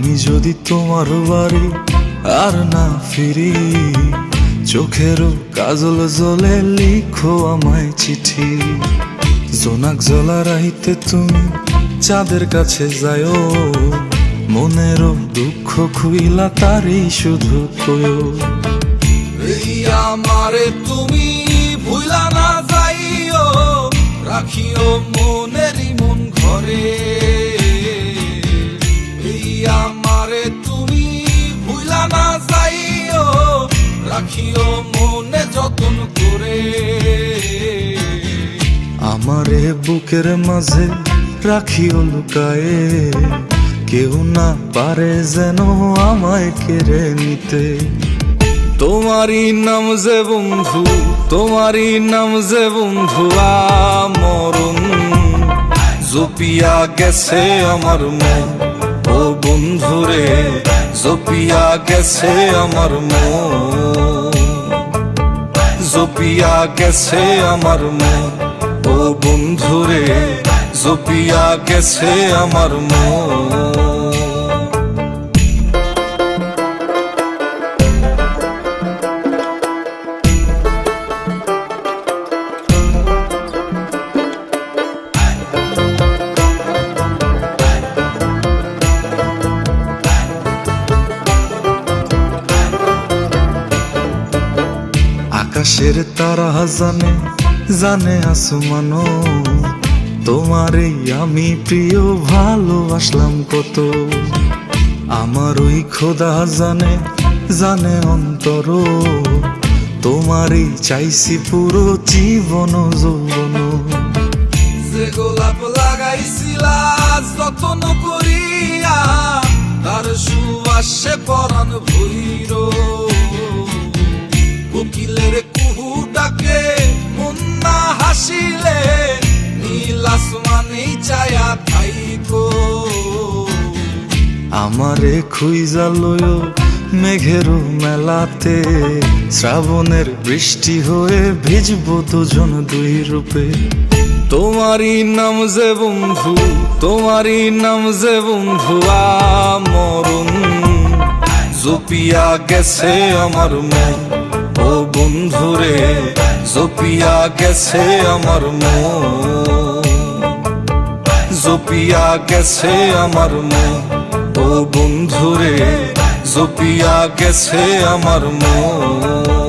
আমি যদি তোমার বাড়ি আর না ফিরি, চোখেরও কাজল জলে লিখো আমায় চিঠি। জোনাক জলা রাইতে তুমি চাঁদের কাছে যায়ও, মনেরও দুঃখ খুইলা তারই শুধু কয়ো। এই আমারে তুমি ভুলা না যাইও, রাখিও মনেরই মন ঘরে। এই আমারে তুমি ভুলা না যাইও, রাখিও মনে যতন করে। আমারে বুকের মাঝে রাখিও লুকায়ে, কেউ না পারে যেন আমায় কেড়ে নিতে। তোমারই নাম যে বন্ধু, তোমারই নাম যে বন্ধু আমরণ, জপিয়া গেছে আমার মন। ও বন্ধুরে জপিয়া গেছে আমার মন, জপিয়া গেছে আমার মন। ও বন্ধুরে জপিয়া গেছে আমার মন। আকাশের তারা জানে, জানে আসমানো, তোমারই আমি প্রিয় ভালোবাসলাম কত। আমার ওই খোদা জানে, জানে অন্তর, তোমারই চাইছি পুরো জীবন যৌবন। যে গোলাপ লাগাইছিলা যতন করিয়া, তার সুবাসে পরাণ ভৈর। কোকিলের কুহু ডাকে মন না হাসিলে, নীল আসমানে ছায়া থাইকো। আমারে খুইজা লয়ো মেঘের মেলাতে, শ্রাবণের বৃষ্টি হয়ে ভিজবো দুজন দুই রূপে। তোমারই নাম যে বন্ধু, তোমারই নাম যে বন্ধু আমরণ, জপিয়া গেছে আমার মন। ও বন্ধুরে জপিয়া গেছে আমার মন, জপিয়া গেছে আমার মন। ও বন্ধুরে জপিয়া গেছে আমার মন।